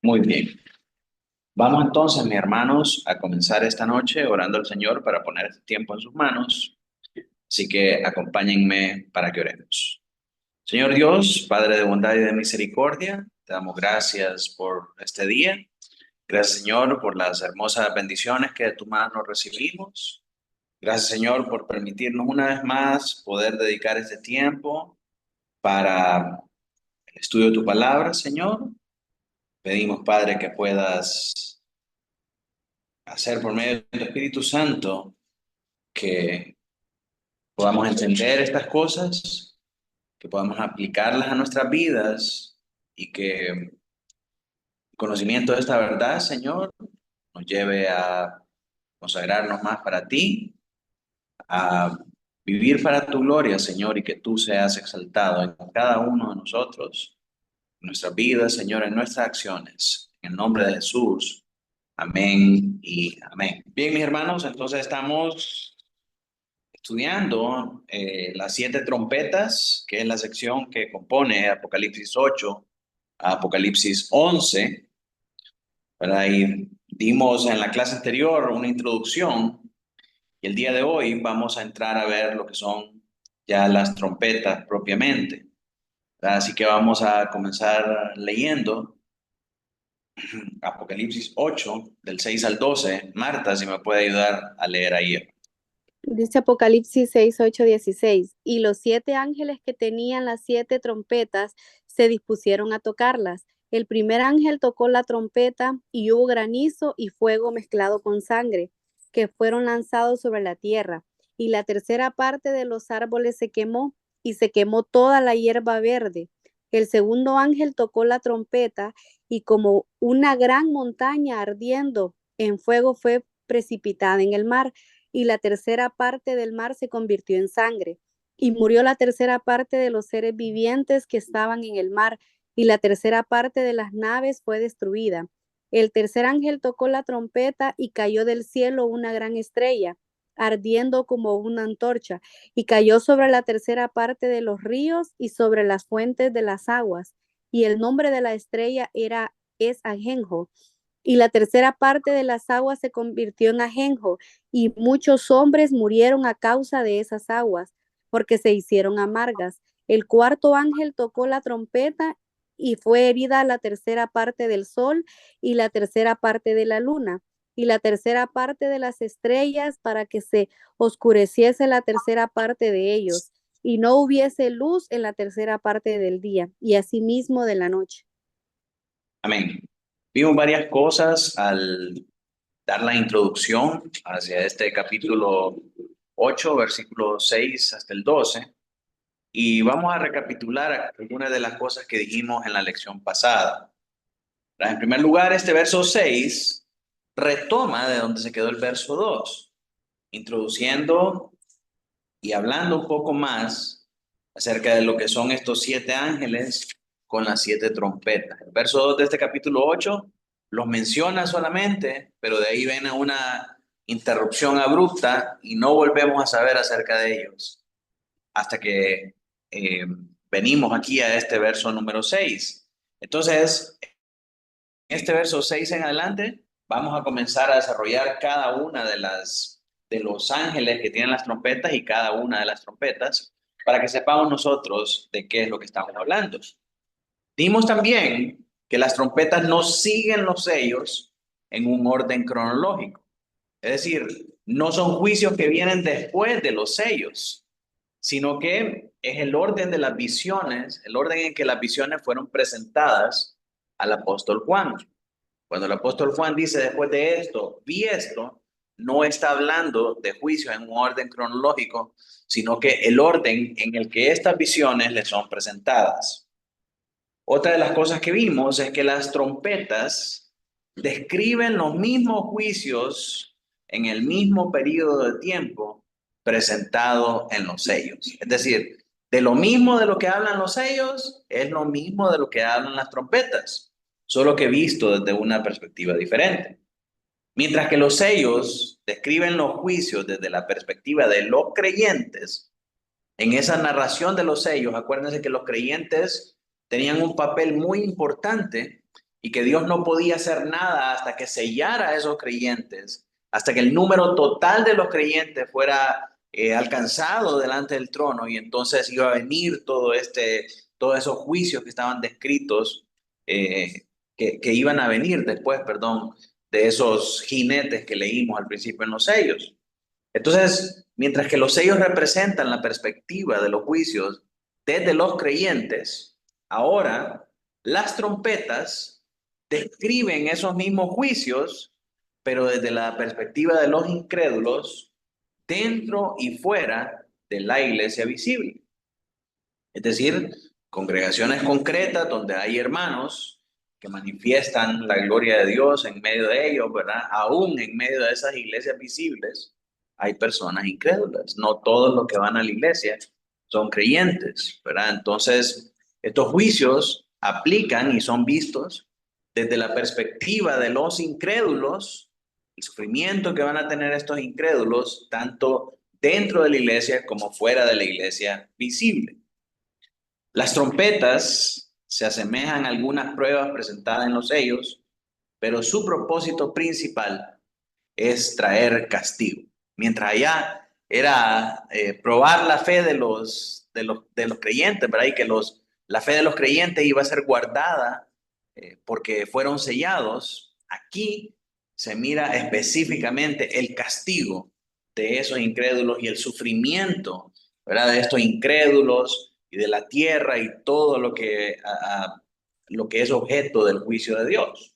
Muy bien. Vamos entonces, mis hermanos, a comenzar esta noche orando al Señor para poner este tiempo en sus manos. Así que acompáñenme para que oremos. Señor Dios, Padre de bondad y de misericordia, te damos gracias por este día. Gracias, Señor, por las hermosas bendiciones que de tu mano recibimos. Gracias, Señor, por permitirnos una vez más poder dedicar este tiempo para el estudio de tu palabra, Señor. Pedimos, Padre, que puedas hacer por medio de tu Espíritu Santo que podamos entender estas cosas, que podamos aplicarlas a nuestras vidas y que el conocimiento de esta verdad, Señor, nos lleve a consagrarnos más para ti, a vivir para tu gloria, Señor, y que tú seas exaltado en cada uno de nosotros, en nuestras vidas, Señor, en nuestras acciones. En el nombre de Jesús. Amén y amén. Bien, mis hermanos, entonces estamos estudiando las siete trompetas, que es la sección que compone Apocalipsis 8 a Apocalipsis 11. ¿Verdad? Y dimos en la clase anterior una introducción y el día de hoy vamos a entrar a ver lo que son ya las trompetas propiamente. ¿Verdad? Así que vamos a comenzar leyendo Apocalipsis 8 del 6 al 12. Marta, si me puede ayudar a leer ahí. Dice Apocalipsis 6, 8, 16. Y los siete ángeles que tenían las siete trompetas se dispusieron a tocarlas. El primer ángel tocó la trompeta y hubo granizo y fuego mezclado con sangre, que fueron lanzados sobre la tierra. Y la tercera parte de los árboles se quemó y se quemó toda la hierba verde. El segundo ángel tocó la trompeta y como una gran montaña ardiendo en fuego fue precipitada en el mar y la tercera parte del mar se convirtió en sangre. Y murió la tercera parte de los seres vivientes que estaban en el mar, y la tercera parte de las naves fue destruida. El tercer ángel tocó la trompeta y cayó del cielo una gran estrella, ardiendo como una antorcha, y cayó sobre la tercera parte de los ríos y sobre las fuentes de las aguas. Y el nombre de la estrella es Ajenjo, y la tercera parte de las aguas se convirtió en ajenjo, y muchos hombres murieron a causa de esas aguas, porque se hicieron amargas. El cuarto ángel tocó la trompeta y fue herida la tercera parte del sol y la tercera parte de la luna y la tercera parte de las estrellas para que se oscureciese la tercera parte de ellos y no hubiese luz en la tercera parte del día y asimismo de la noche. Amén. Vimos varias cosas al dar la introducción hacia este capítulo 8, versículo 6 hasta el 12, y vamos a recapitular algunas de las cosas que dijimos en la lección pasada. En primer lugar, este verso 6 retoma de donde se quedó el verso 2, introduciendo y hablando un poco más acerca de lo que son estos siete ángeles con las siete trompetas. El verso 2 de este capítulo 8 los menciona solamente, pero de ahí viene una interrupción abrupta y no volvemos a saber acerca de ellos hasta que eh, venimos aquí a este verso número 6. Entonces, en este verso 6 en adelante, vamos a comenzar a desarrollar cada una de los ángeles que tienen las trompetas y cada una de las trompetas para que sepamos nosotros de qué es lo que estamos hablando. Dimos también que las trompetas no siguen los sellos en un orden cronológico. Es decir, no son juicios que vienen después de los sellos, sino que es el orden de las visiones, el orden en que las visiones fueron presentadas al apóstol Juan. Cuando el apóstol Juan dice después de esto, vi esto, no está hablando de juicio en un orden cronológico, sino que el orden en el que estas visiones le son presentadas. Otra de las cosas que vimos es que las trompetas describen los mismos juicios en el mismo periodo de tiempo presentado en los sellos. Es decir, de lo mismo de lo que hablan los sellos, es lo mismo de lo que hablan las trompetas, solo que visto desde una perspectiva diferente. Mientras que los sellos describen los juicios desde la perspectiva de los creyentes, en esa narración de los sellos, acuérdense que los creyentes tenían un papel muy importante y que Dios no podía hacer nada hasta que sellara a esos creyentes, hasta que el número total de los creyentes fuera alcanzado delante del trono, y entonces iba a venir todos esos juicios que estaban descritos, que iban a venir después, perdón, de esos jinetes que leímos al principio en los sellos. Entonces, mientras que los sellos representan la perspectiva de los juicios desde los creyentes, ahora las trompetas describen esos mismos juicios, pero desde la perspectiva de los incrédulos, dentro y fuera de la iglesia visible. Es decir, congregaciones concretas donde hay hermanos que manifiestan la gloria de Dios en medio de ellos, ¿verdad? Aún en medio de esas iglesias visibles hay personas incrédulas. No todos los que van a la iglesia son creyentes, ¿verdad? Entonces, estos juicios aplican y son vistos desde la perspectiva de los incrédulos, el sufrimiento que van a tener estos incrédulos, tanto dentro de la iglesia como fuera de la iglesia visible. Las trompetas se asemejan a algunas pruebas presentadas en los sellos, pero su propósito principal es traer castigo. Mientras allá era probar la fe de los creyentes, ¿verdad? Y que la fe de los creyentes iba a ser guardada porque fueron sellados. Aquí se mira específicamente el castigo de esos incrédulos y el sufrimiento, ¿verdad? De estos incrédulos y de la tierra y todo lo que es objeto del juicio de Dios.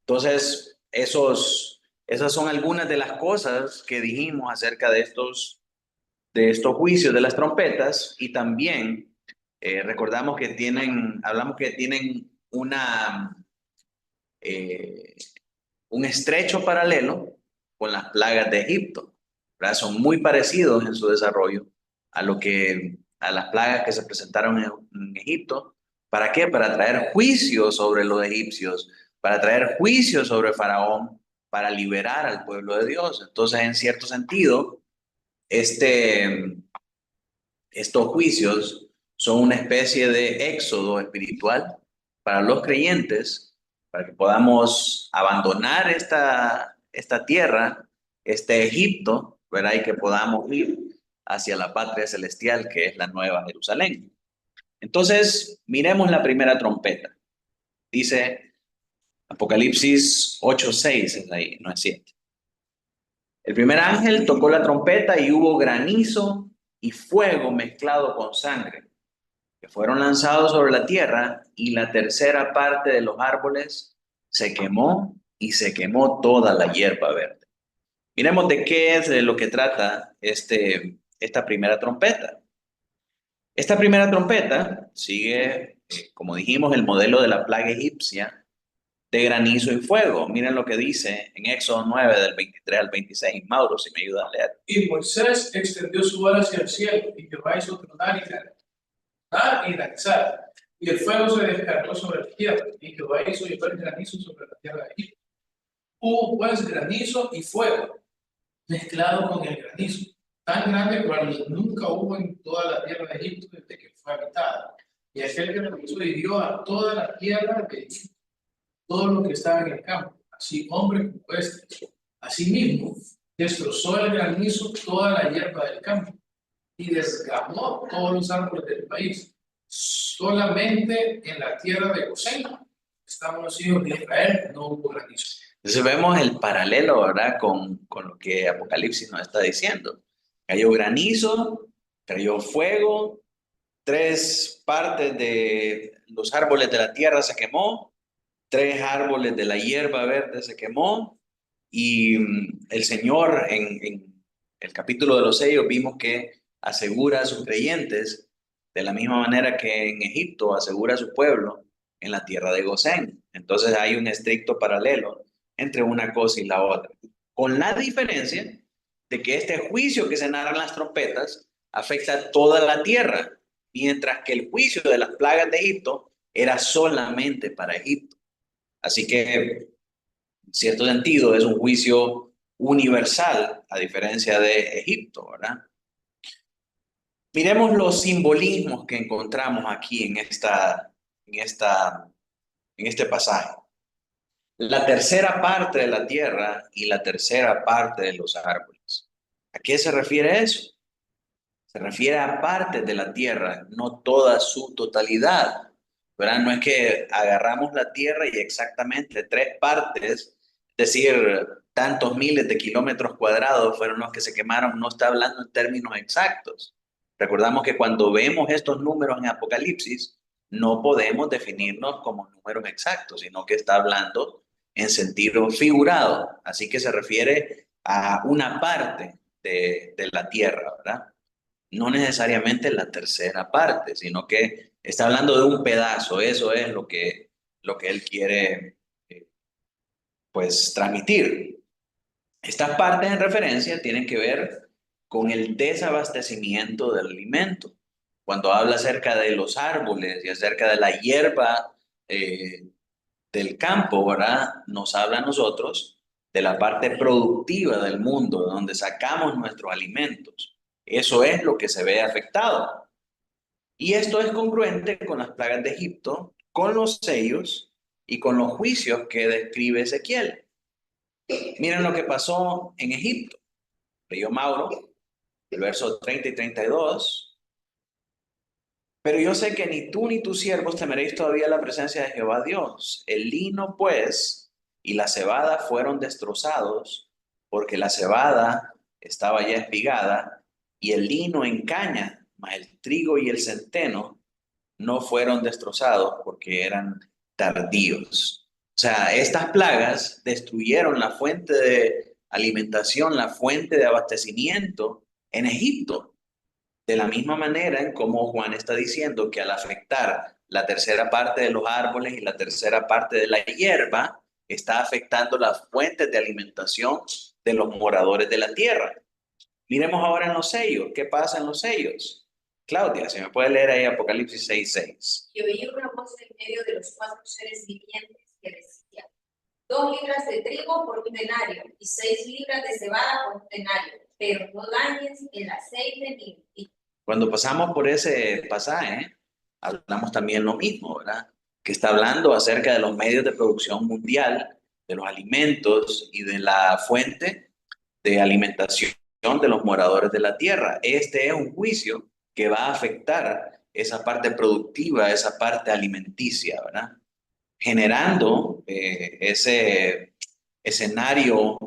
Entonces, esas son algunas de las cosas que dijimos acerca de estos juicios de las trompetas, y también hablamos que tienen eh, un estrecho paralelo con las plagas de Egipto, ¿verdad? Son muy parecidos en su desarrollo a las plagas que se presentaron en Egipto. ¿Para qué? Para traer juicio sobre los egipcios, para traer juicio sobre Faraón, para liberar al pueblo de Dios. Entonces, en cierto sentido, estos juicios son una especie de éxodo espiritual para los creyentes, para que podamos abandonar esta tierra, este Egipto, ¿verdad? Y que podamos ir hacia la patria celestial, que es la Nueva Jerusalén. Entonces, miremos la primera trompeta. Dice Apocalipsis 8:6, es ahí, no es 7. El primer ángel tocó la trompeta y hubo granizo y fuego mezclado con sangre, que fueron lanzados sobre la tierra, y la tercera parte de los árboles se quemó, y se quemó toda la hierba verde. Miremos de qué es de lo que trata esta primera trompeta. Esta primera trompeta sigue, como dijimos, el modelo de la plaga egipcia de granizo y fuego. Miren lo que dice en Éxodo 9, del 23 al 26. Mauro, si me ayuda a leer. Y Moisés extendió su vara hacia el cielo, y Jehová hizo tronar y granizar, y el fuego se descargó sobre la tierra, y Jehová hizo llover granizo sobre la tierra de Egipto. Hubo pues granizo y fuego mezclado con el granizo, tan grande cual nunca hubo en toda la tierra de Egipto desde que fue habitada. Y aquel granizo hirió a toda la tierra de Egipto, todo lo que estaba en el campo, así hombres como bestias. Asimismo, destrozó el granizo toda la hierba del campo y desgamó todos los árboles del país. Solamente en la tierra de Gosén, estaban los hijos de Israel, no hubo granizo. Entonces vemos el paralelo, ¿verdad? Con lo que Apocalipsis nos está diciendo. Cayó granizo, cayó fuego, 3 partes de los árboles de la tierra se quemó, 3 árboles de la hierba verde se quemó, y el Señor en el capítulo de los sellos vimos que asegura a sus creyentes de la misma manera que en Egipto asegura a su pueblo en la tierra de Gosén. Entonces hay un estricto paralelo entre una cosa y la otra, con la diferencia de que este juicio que se narra en las trompetas afecta a toda la tierra, mientras que el juicio de las plagas de Egipto era solamente para Egipto. Así que, en cierto sentido, es un juicio universal, a diferencia de Egipto, ¿verdad? Miremos los simbolismos que encontramos aquí en esta en este pasaje. La tercera parte de la tierra y la tercera parte de los árboles. ¿A qué se refiere eso? Se refiere a partes de la tierra, no toda su totalidad, ¿verdad? No es que agarramos la tierra y exactamente 3 partes, es decir, tantos miles de kilómetros cuadrados fueron los que se quemaron, no está hablando en términos exactos. Recordamos que cuando vemos estos números en Apocalipsis, no podemos definirnos como números exactos, sino que está hablando en sentido figurado. Así que se refiere a una parte de la tierra, ¿verdad? No necesariamente la tercera parte, sino que está hablando de un pedazo. Eso es lo que él quiere, pues, transmitir. Estas partes en referencia tienen que ver con el desabastecimiento del alimento. Cuando habla acerca de los árboles y acerca de la hierba del campo, ¿verdad? Nos habla a nosotros de la parte productiva del mundo, donde sacamos nuestros alimentos. Eso es lo que se ve afectado. Y esto es congruente con las plagas de Egipto, con los sellos y con los juicios que describe Ezequiel. Miren lo que pasó en Egipto. Leyó Mauro, el verso 30 y 32. Pero yo sé que ni tú ni tus siervos temeréis todavía la presencia de Jehová Dios. El lino, pues, y la cebada fueron destrozados, porque la cebada estaba ya espigada, y el lino en caña, mas el trigo y el centeno no fueron destrozados porque eran tardíos. O sea, estas plagas destruyeron la fuente de alimentación, la fuente de abastecimiento en Egipto. De la misma manera en como Juan está diciendo que al afectar la tercera parte de los árboles y la tercera parte de la hierba, está afectando las fuentes de alimentación de los moradores de la tierra. Miremos ahora en los sellos. ¿Qué pasa en los sellos? Claudia, si me puede leer ahí Apocalipsis 6:6. Y oí una voz en medio de los 4 seres vivientes que decía: 2 libras de trigo por un denario y 6 libras de cebada por un denario, pero no dañes el aceite ni el vino. Cuando pasamos por ese pasaje, hablamos también lo mismo, ¿verdad? Que está hablando acerca de los medios de producción mundial, de los alimentos y de la fuente de alimentación de los moradores de la tierra. Este es un juicio que va a afectar esa parte productiva, esa parte alimenticia, ¿verdad? Generando ese escenario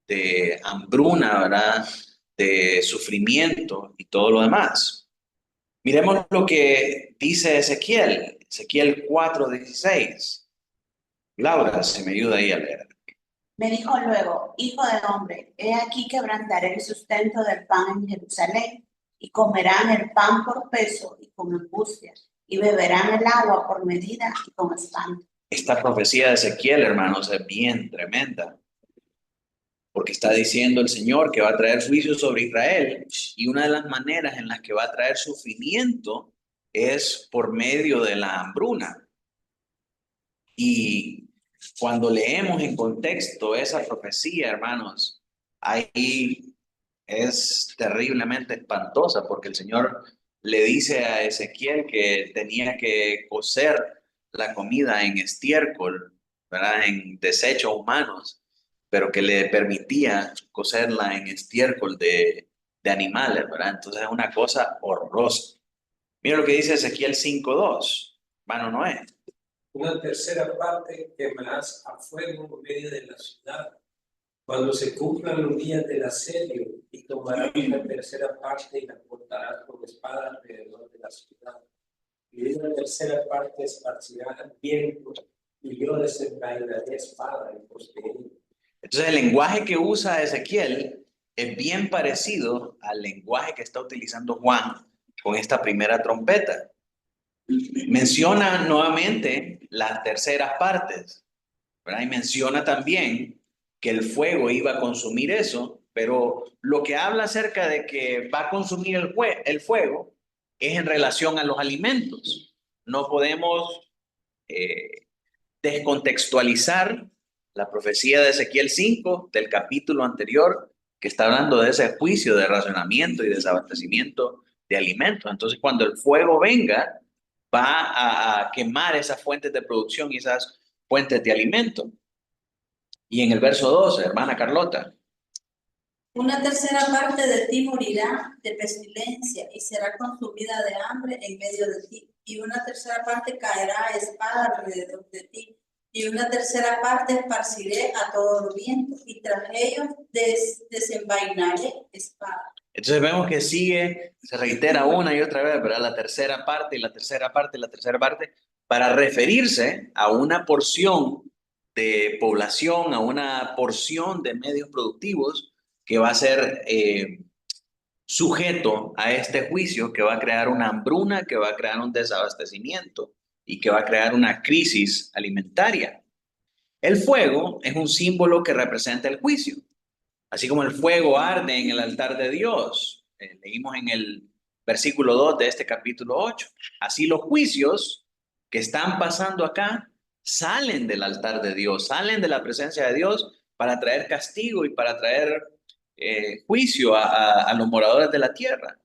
de hambruna, ¿verdad? De sufrimiento y todo lo demás. Miremos lo que dice Ezequiel, Ezequiel 4:16. Laura, si me ayuda ahí a leer. Me dijo luego: hijo de hombre, he aquí quebrantaré el sustento del pan en Jerusalén, y comerán el pan por peso y con angustia, y beberán el agua por medida y con espanto. Esta profecía de Ezequiel, hermanos, es bien tremenda, porque está diciendo el Señor que va a traer juicio sobre Israel, y una de las maneras en las que va a traer sufrimiento es por medio de la hambruna. Y cuando leemos en contexto esa profecía, hermanos, ahí es terriblemente espantosa, porque el Señor le dice a Ezequiel que tenía que cocer la comida en estiércol, ¿verdad? En desechos humanos, pero que le permitía cocerla en estiércol de animales, ¿verdad? Entonces es una cosa horrorosa. Mira lo que dice Ezequiel 5:2, hermano Noé. Una tercera parte quemarás a fuego en medio de la ciudad, cuando se cumplan los días del asedio, y tomarás una tercera parte y la cortarás con espada alrededor de la ciudad. Y una tercera parte esparcirá al viento, y yo desenvainaré espada y postería. Entonces el lenguaje que usa Ezequiel es bien parecido al lenguaje que está utilizando Juan con esta primera trompeta. Menciona nuevamente las terceras partes, ¿verdad? Y menciona también que el fuego iba a consumir eso, pero lo que habla acerca de que va a consumir el fuego es en relación a los alimentos. No podemos descontextualizar la profecía de Ezequiel 5 del capítulo anterior, que está hablando de ese juicio de racionamiento y desabastecimiento de alimentos. Entonces, cuando el fuego venga, va a quemar esas fuentes de producción y esas fuentes de alimento. Y en el verso 12, hermana Carlota. Una tercera parte de ti morirá de pestilencia y será consumida de hambre en medio de ti. Y una tercera parte caerá a espada alrededor de ti. Y una tercera parte esparciré a todos los vientos. Y tras ellos desenvainaré espada. Entonces vemos que sigue, se reitera una y otra vez, ¿verdad? La tercera parte y la tercera parte y la tercera parte, para referirse a una porción de población, a una porción de medios productivos que va a ser sujeto a este juicio, que va a crear una hambruna, que va a crear un desabastecimiento y que va a crear una crisis alimentaria. El fuego es un símbolo que representa el juicio. Así como el fuego arde en el altar de Dios, leímos en el versículo 2 de este capítulo 8. Así los juicios que están pasando acá salen del altar de Dios, salen de la presencia de Dios para traer castigo y para traer juicio a los moradores de la tierra.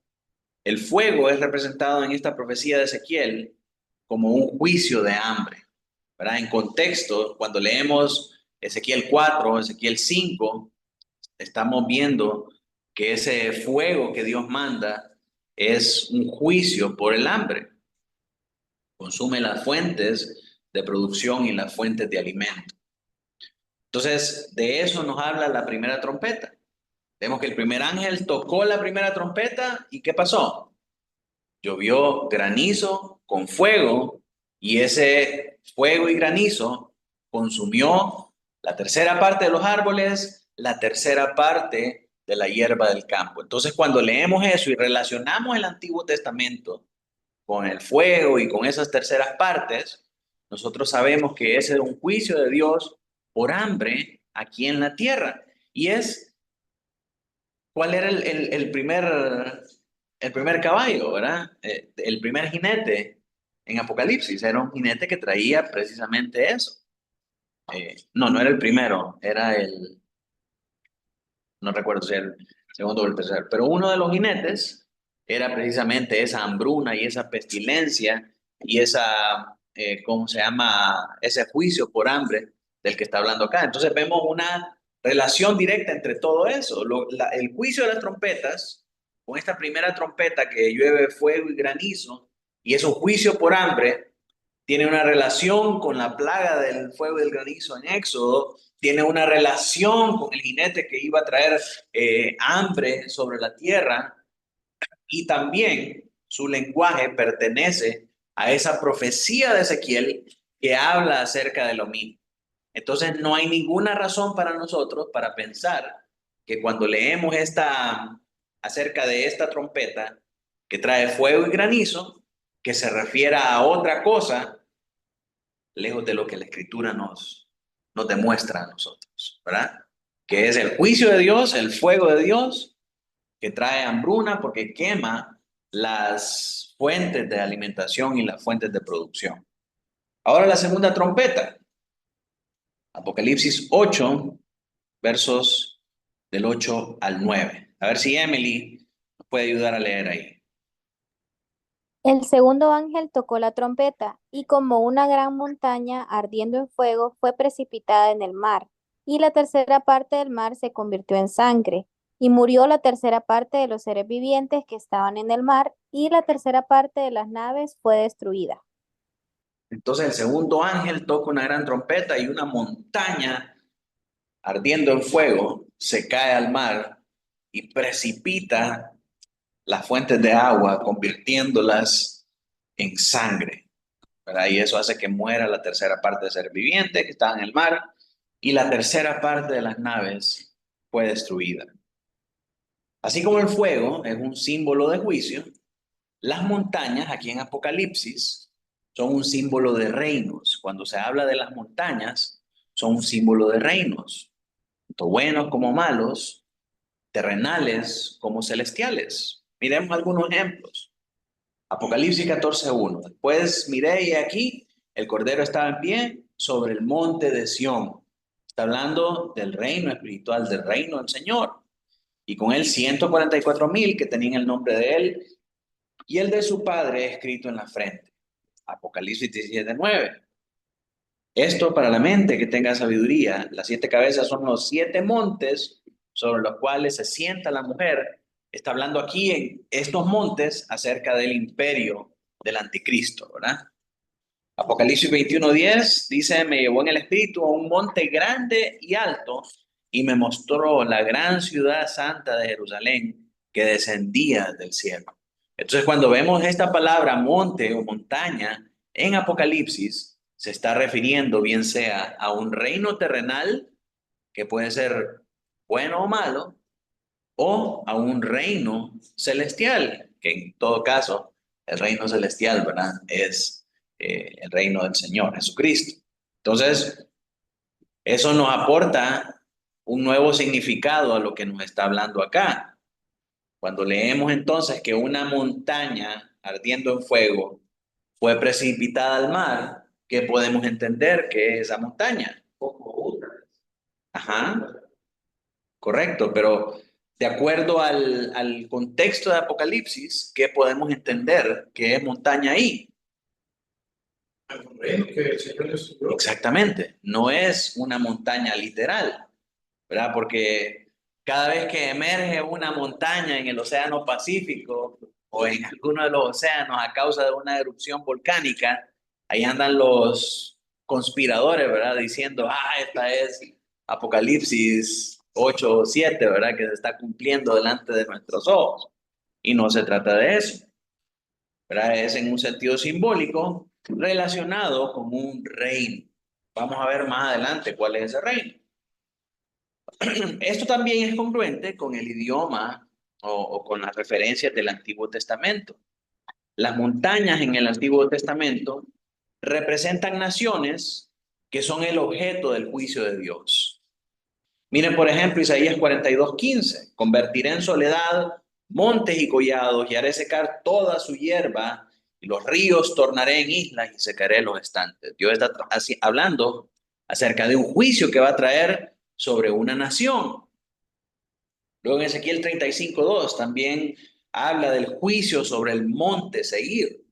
El fuego es representado en esta profecía de Ezequiel como un juicio de hambre, ¿verdad? En contexto, cuando leemos Ezequiel 4, Ezequiel 5, estamos viendo que ese fuego que Dios manda es un juicio por el hambre. Consume las fuentes de producción y las fuentes de alimento. Entonces, de eso nos habla la primera trompeta. Vemos que el primer ángel tocó la primera trompeta y ¿qué pasó? Llovió granizo con fuego y ese fuego y granizo consumió la tercera parte de los árboles, la tercera parte de la hierba del campo. Entonces, cuando leemos eso y relacionamos el Antiguo Testamento con el fuego y con esas terceras partes, nosotros sabemos que ese es un juicio de Dios por hambre aquí en la tierra. Y ¿cuál era el primer caballo, verdad? El primer jinete en Apocalipsis era un jinete que traía precisamente eso. No era el primero, no recuerdo si era el segundo o el tercero, pero uno de los jinetes era precisamente esa hambruna y esa pestilencia y ¿cómo se llama? Ese juicio por hambre del que está hablando acá. Entonces vemos una relación directa entre todo eso. El juicio de las trompetas, con esta primera trompeta que llueve fuego y granizo, y es un juicio por hambre, tiene una relación con la plaga del fuego y del granizo en Éxodo, tiene una relación con el jinete que iba a traer hambre sobre la tierra, y también su lenguaje pertenece a esa profecía de Ezequiel que habla acerca de lo mismo. Entonces no hay ninguna razón para nosotros para pensar que cuando leemos acerca de esta trompeta que trae fuego y granizo, que se refiera a otra cosa, lejos de lo que la Escritura nos demuestra a nosotros, ¿verdad? Que es el juicio de Dios, el fuego de Dios, que trae hambruna porque quema las fuentes de alimentación y las fuentes de producción. Ahora la segunda trompeta, Apocalipsis 8, versos del 8 al 9. A ver si Emily nos puede ayudar a leer ahí. El segundo ángel tocó la trompeta, y como una gran montaña ardiendo en fuego fue precipitada en el mar, y la tercera parte del mar se convirtió en sangre, y murió la tercera parte de los seres vivientes que estaban en el mar, y la tercera parte de las naves fue destruida. Entonces el segundo ángel toca una gran trompeta y una montaña ardiendo en fuego se cae al mar y precipita las fuentes de agua, convirtiéndolas en sangre, ¿verdad? Y eso hace que muera la tercera parte de ser viviente que estaba en el mar y la tercera parte de las naves fue destruida. Así como el fuego es un símbolo de juicio, las montañas aquí en Apocalipsis son un símbolo de reinos. Cuando se habla de las montañas, son un símbolo de reinos, tanto buenos como malos, terrenales como celestiales. Miremos algunos ejemplos. Apocalipsis 14:1. Después miré y aquí el Cordero estaba en pie sobre el monte de Sión. Está hablando del reino espiritual, del reino del Señor. Y con él 144,000 que tenían el nombre de él y el de su padre escrito en la frente. Apocalipsis 17:9. Esto para la mente que tenga sabiduría. Las 7 cabezas son los 7 montes sobre los cuales se sienta la mujer. Está hablando aquí en estos montes acerca del imperio del anticristo, ¿verdad? Apocalipsis 21:10 dice, me llevó en el espíritu a un monte grande y alto y me mostró la gran ciudad santa de Jerusalén que descendía del cielo. Entonces, cuando vemos esta palabra monte o montaña en Apocalipsis, se está refiriendo bien sea a un reino terrenal, que puede ser bueno o malo, o a un reino celestial, que en todo caso, el reino celestial, ¿verdad? Es el reino del Señor Jesucristo. Entonces, eso nos aporta un nuevo significado a lo que nos está hablando acá. Cuando leemos entonces que una montaña ardiendo en fuego fue precipitada al mar, ¿qué podemos entender que es esa montaña? Ajá, correcto, pero de acuerdo al contexto de Apocalipsis, ¿qué podemos entender que es montaña ahí? El reino que el Señor destruyó. Exactamente, no es una montaña literal, ¿verdad? Porque cada vez que emerge una montaña en el Océano Pacífico o en alguno de los océanos a causa de una erupción volcánica, ahí andan los conspiradores, ¿verdad? Diciendo, esta es Apocalipsis 8 o 7, ¿verdad? Que se está cumpliendo delante de nuestros ojos. Y no se trata de eso, ¿verdad? Es en un sentido simbólico relacionado con un reino. Vamos a ver más adelante cuál es ese reino. Esto también es congruente con el idioma o con las referencias del Antiguo Testamento. Las montañas en el Antiguo Testamento representan naciones que son el objeto del juicio de Dios. Miren, por ejemplo, Isaías 42:15. Convertiré en soledad montes y collados y haré secar toda su hierba y los ríos tornaré en islas y secaré los estantes. Dios está hablando acerca de un juicio que va a traer sobre una nación. Luego en Ezequiel 35:2 también habla del juicio sobre el monte Seir,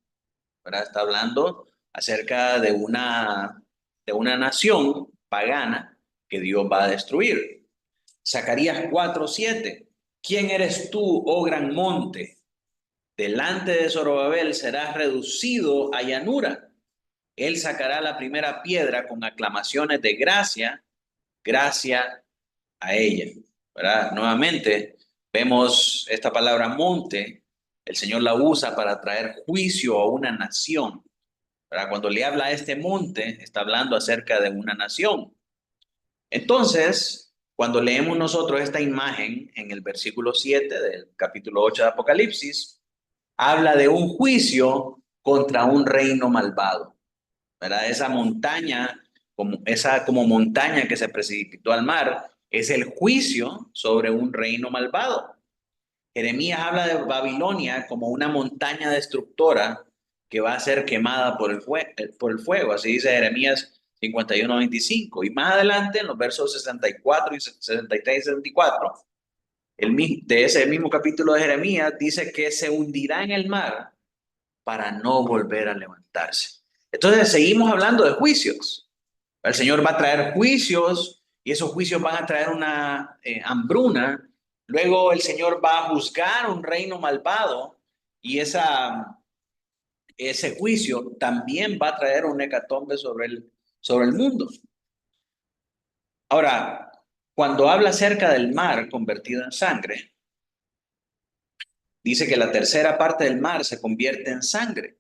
¿verdad? Está hablando acerca de una nación pagana que Dios va a destruir. Zacarías 4:7. ¿Quién eres tú, oh gran monte? Delante de Zorobabel serás reducido a llanura. Él sacará la primera piedra con aclamaciones de gracia, gracia a ella, ¿verdad? Nuevamente vemos esta palabra monte, el Señor la usa para traer juicio a una nación, ¿verdad? Cuando le habla a este monte, está hablando acerca de una nación. Entonces, cuando leemos nosotros esta imagen en el versículo 7 del capítulo 8 de Apocalipsis, habla de un juicio contra un reino malvado, ¿verdad? Esa montaña, como montaña que se precipitó al mar, es el juicio sobre un reino malvado. Jeremías habla de Babilonia como una montaña destructora que va a ser quemada por el fuego. Así dice Jeremías 51:25. Y más adelante, en los versos 64 y 63 y 64, de ese mismo capítulo de Jeremías, dice que se hundirá en el mar para no volver a levantarse. Entonces, seguimos hablando de juicios. El Señor va a traer juicios y esos juicios van a traer una hambruna. Luego el Señor va a juzgar un reino malvado y ese juicio también va a traer un hecatombe sobre el mundo. Ahora, cuando habla acerca del mar convertido en sangre, dice que la tercera parte del mar se convierte en sangre.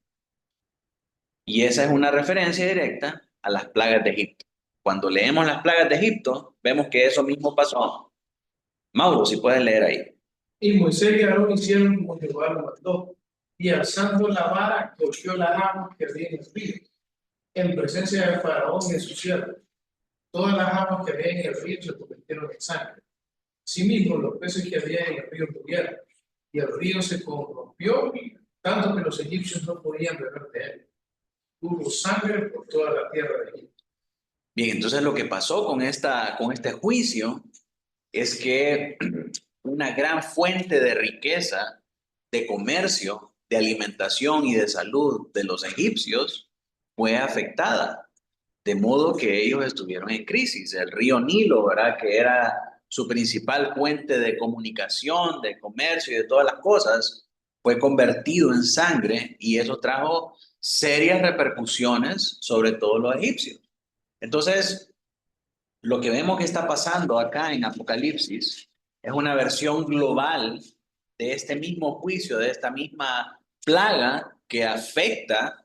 Y esa es una referencia directa a las plagas de Egipto. Cuando leemos las plagas de Egipto, vemos que eso mismo pasó. Mauro, si puedes leer ahí. Y Moisés y Aarón hicieron como Jehová lo mandó, y alzando la vara, golpeó las aguas que había en el río, en presencia de Faraón y de sus siervos. Todas las aguas que había en el río se convirtieron en sangre. Asimismo, los peces que había en el río murieron, y el río se corrompió, tanto que los egipcios no podían beber de él. Hubo sangre por toda la tierra de Egipto. Bien, entonces lo que pasó con este juicio es que una gran fuente de riqueza, de comercio, de alimentación y de salud de los egipcios fue afectada, de modo que ellos estuvieron en crisis. El río Nilo, ¿verdad?, que era su principal fuente de comunicación, de comercio y de todas las cosas, fue convertido en sangre y eso trajo serias repercusiones sobre todos los egipcios. Entonces, lo que vemos que está pasando acá en Apocalipsis es una versión global de este mismo juicio, de esta misma plaga que afecta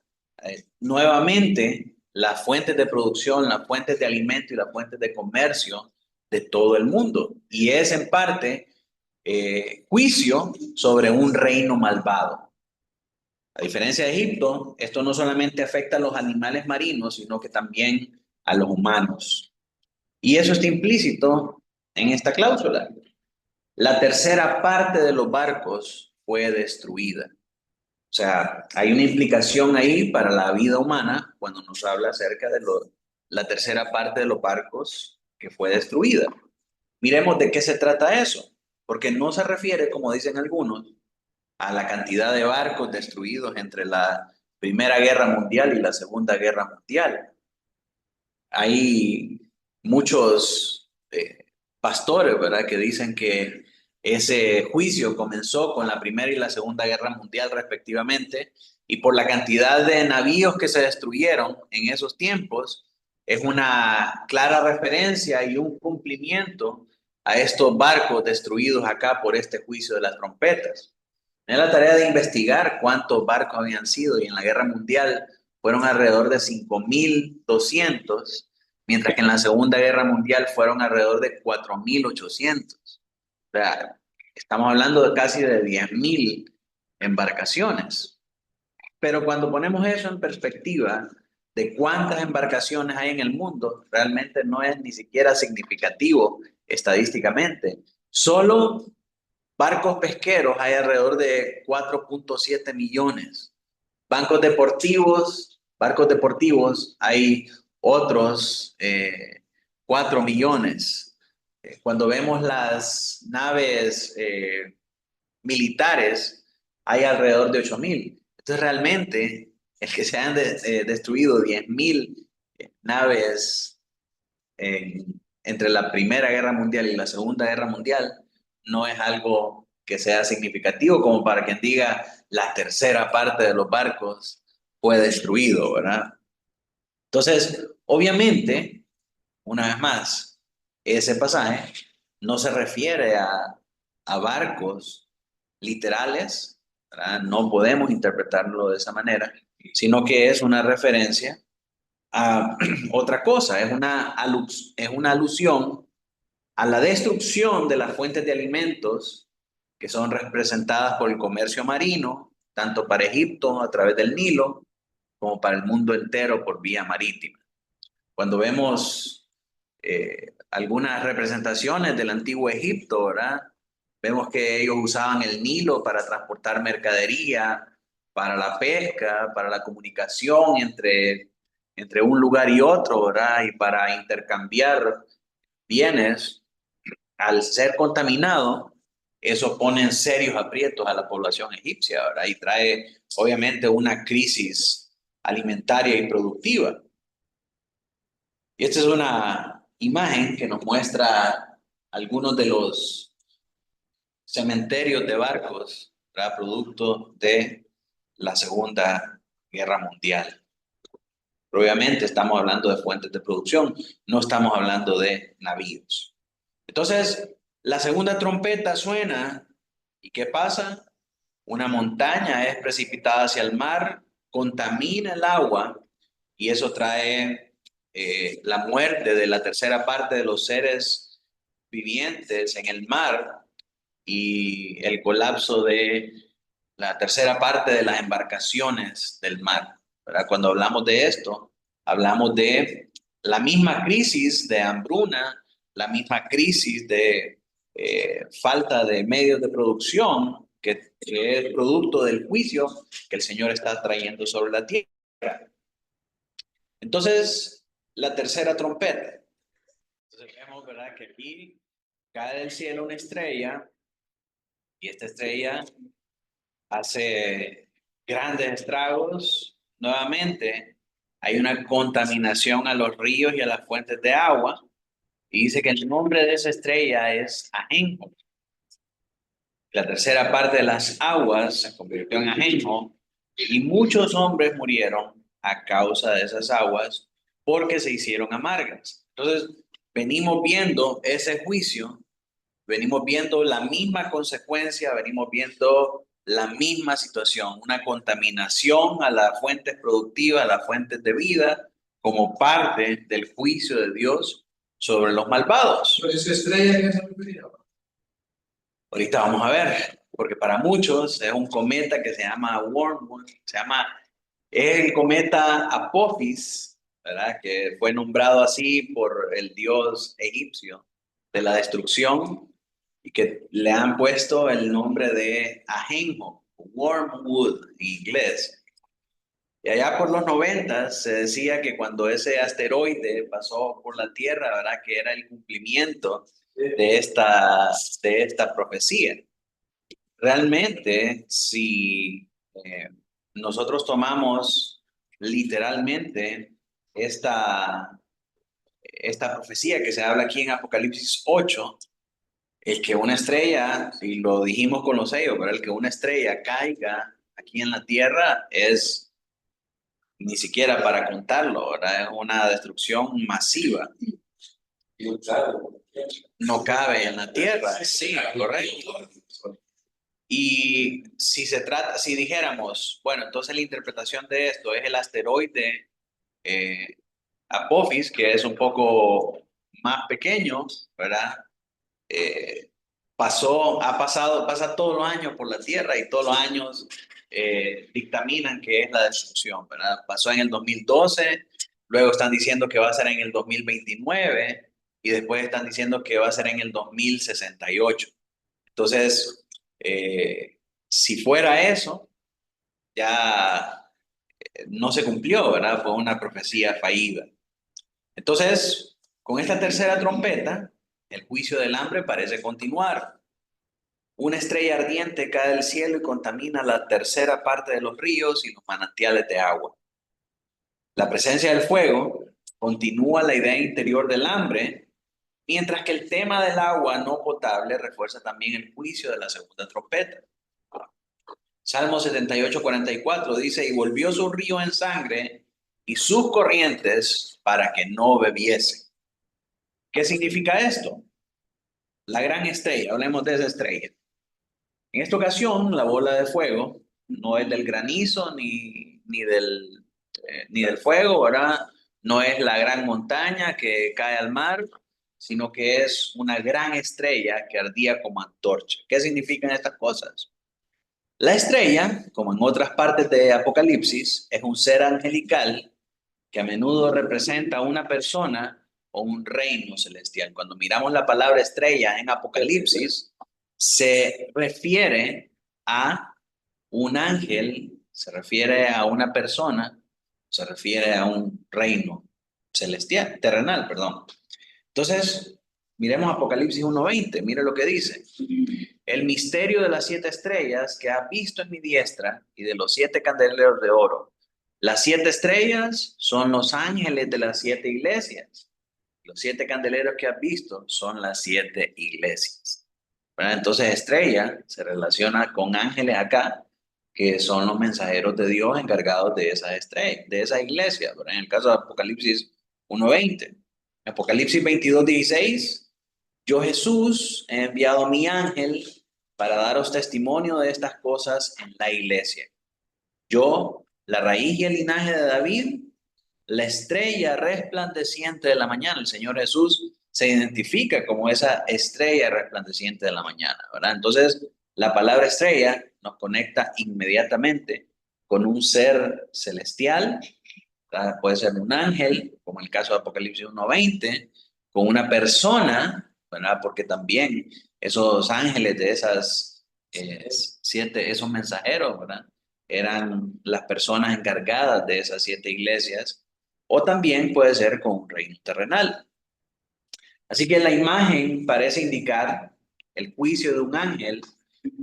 nuevamente las fuentes de producción, las fuentes de alimento y las fuentes de comercio de todo el mundo. Y es en parte juicio sobre un reino malvado. A diferencia de Egipto, esto no solamente afecta a los animales marinos, sino que también a los humanos. Y eso está implícito en esta cláusula. La tercera parte de los barcos fue destruida. O sea, hay una implicación ahí para la vida humana cuando nos habla acerca de la tercera parte de los barcos que fue destruida. Miremos de qué se trata eso, porque no se refiere, como dicen algunos, a la cantidad de barcos destruidos entre la Primera Guerra Mundial y la Segunda Guerra Mundial. Hay muchos pastores, ¿verdad?, que dicen que ese juicio comenzó con la Primera y la Segunda Guerra Mundial respectivamente, y por la cantidad de navíos que se destruyeron en esos tiempos, es una clara referencia y un cumplimiento a estos barcos destruidos acá por este juicio de las trompetas. Tenía la tarea de investigar cuántos barcos habían sido, y en la Guerra Mundial fueron alrededor de 5.200, mientras que en la Segunda Guerra Mundial fueron alrededor de 4.800. O sea, estamos hablando de casi de 10.000 embarcaciones. Pero cuando ponemos eso en perspectiva de cuántas embarcaciones hay en el mundo, realmente no es ni siquiera significativo estadísticamente. Solo barcos pesqueros hay alrededor de 4.7 millones. Barcos deportivos hay otros 4 millones. Cuando vemos las naves militares, hay alrededor de 8.000. Entonces, realmente, el que se han destruido 10.000 naves entre la Primera Guerra Mundial y la Segunda Guerra Mundial no es algo que sea significativo como para quien diga la tercera parte de los barcos fue destruido, ¿verdad? Entonces, obviamente, una vez más, ese pasaje no se refiere a barcos literales, ¿verdad? No podemos interpretarlo de esa manera, sino que es una referencia a otra cosa, es una alusión a la destrucción de las fuentes de alimentos que son representadas por el comercio marino, tanto para Egipto a través del Nilo, como para el mundo entero por vía marítima. Cuando vemos algunas representaciones del antiguo Egipto, ¿verdad?, vemos que ellos usaban el Nilo para transportar mercadería, para la pesca, para la comunicación entre un lugar y otro, ¿verdad?, y para intercambiar bienes. Al ser contaminado, eso pone en serios aprietos a la población egipcia, ¿verdad?, y trae obviamente una crisis alimentaria y productiva. Y esta es una imagen que nos muestra algunos de los cementerios de barcos, ¿verdad?, producto de la Segunda Guerra Mundial. Pero obviamente estamos hablando de fuentes de producción, no estamos hablando de navíos. Entonces, la segunda trompeta suena, ¿y qué pasa? Una montaña es precipitada hacia el mar, contamina el agua, y eso trae la muerte de la tercera parte de los seres vivientes en el mar y el colapso de la tercera parte de las embarcaciones del mar, ¿verdad? Cuando hablamos de esto, hablamos de la misma crisis de hambruna, la misma crisis de falta de medios de producción que es producto del juicio que el Señor está trayendo sobre la tierra. Entonces, la tercera trompeta. Entonces vemos, ¿verdad?, que aquí cae del cielo una estrella y esta estrella hace grandes estragos. Nuevamente, hay una contaminación a los ríos y a las fuentes de agua. Y dice que el nombre de esa estrella es Ajenjo. La tercera parte de las aguas se convirtió en Ajenjo y muchos hombres murieron a causa de esas aguas porque se hicieron amargas. Entonces, venimos viendo ese juicio, venimos viendo la misma consecuencia, venimos viendo la misma situación, una contaminación a las fuentes productivas, a las fuentes de vida, como parte del juicio de Dios sobre los malvados. Pero esa estrella que se refería. Ahorita vamos a ver, porque para muchos es un cometa que se llama Wormwood, es el cometa Apophis, ¿verdad? Que fue nombrado así por el dios egipcio de la destrucción y que le han puesto el nombre de Ajenjo, Wormwood en inglés. Y allá por los 90 se decía que cuando ese asteroide pasó por la Tierra, ¿verdad? Que era el cumplimiento de esta profecía. Realmente, si nosotros tomamos literalmente esta profecía que se habla aquí en Apocalipsis 8, el que una estrella, y lo dijimos con los sellos, pero el que una estrella caiga aquí en la tierra es ni siquiera para contarlo, ¿verdad? Es una destrucción masiva. No cabe en la tierra, sí, correcto. Y si dijéramos, bueno, entonces la interpretación de esto es el asteroide Apophis, que es un poco más pequeño, ¿verdad? Pasa todos los años por la Tierra y todos los años dictaminan que es la destrucción, ¿verdad? Pasó en el 2012, luego están diciendo que va a ser en el 2029 y después están diciendo que va a ser en el 2068. Entonces, si fuera eso, ya no se cumplió, ¿verdad? Fue una profecía fallida. Entonces, con esta tercera trompeta, el juicio del hambre parece continuar. Una estrella ardiente cae del cielo y contamina la tercera parte de los ríos y los manantiales de agua. La presencia del fuego continúa la idea interior del hambre, mientras que el tema del agua no potable refuerza también el juicio de la segunda trompeta. Salmo 78:44 dice, y volvió su río en sangre y sus corrientes para que no bebiese. ¿Qué significa esto? La gran estrella, hablemos de esa estrella. En esta ocasión, la bola de fuego no es del granizo ni del fuego, ¿verdad? No es la gran montaña que cae al mar, sino que es una gran estrella que ardía como antorcha. ¿Qué significan estas cosas? La estrella, como en otras partes de Apocalipsis, es un ser angelical que a menudo representa a una persona o un reino celestial. Cuando miramos la palabra estrella en Apocalipsis, se refiere a un ángel, se refiere a una persona, se refiere a un reino celestial, terrenal, perdón. Entonces, miremos Apocalipsis 1:20, mire lo que dice. El misterio de las 7 estrellas que has visto en mi diestra y de los 7 candeleros de oro. Las 7 estrellas son los ángeles de las 7 iglesias. Los 7 candeleros que has visto son las 7 iglesias. ¿Verdad? Entonces, estrella se relaciona con ángeles acá, que son los mensajeros de Dios encargados de esa estrella, de esa iglesia. ¿Verdad? En el caso de Apocalipsis 1:20. Apocalipsis 22:16. Yo, Jesús, he enviado mi ángel para daros testimonio de estas cosas en la iglesia. Yo, la raíz y el linaje de David, la estrella resplandeciente de la mañana. El Señor Jesús se identifica como esa estrella resplandeciente de la mañana, ¿verdad? Entonces, la palabra estrella nos conecta inmediatamente con un ser celestial, ¿verdad? Puede ser un ángel, como en el caso de Apocalipsis 1:20, con una persona, ¿verdad? Porque también esos ángeles de esas 7, esos mensajeros, ¿verdad? Eran las personas encargadas de esas 7 iglesias, o también puede ser con un reino terrenal. Así que la imagen parece indicar el juicio de un ángel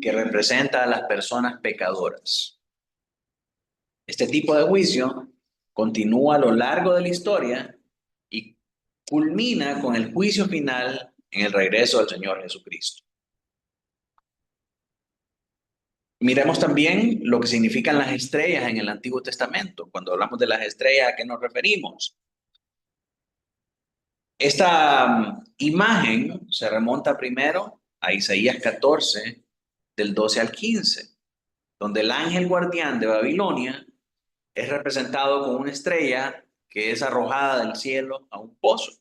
que representa a las personas pecadoras. Este tipo de juicio continúa a lo largo de la historia y culmina con el juicio final en el regreso del Señor Jesucristo. Miremos también lo que significan las estrellas en el Antiguo Testamento. Cuando hablamos de las estrellas, ¿a qué nos referimos? Esta imagen se remonta primero a Isaías 14, del 12 al 15, donde el ángel guardián de Babilonia es representado con una estrella que es arrojada del cielo a un pozo.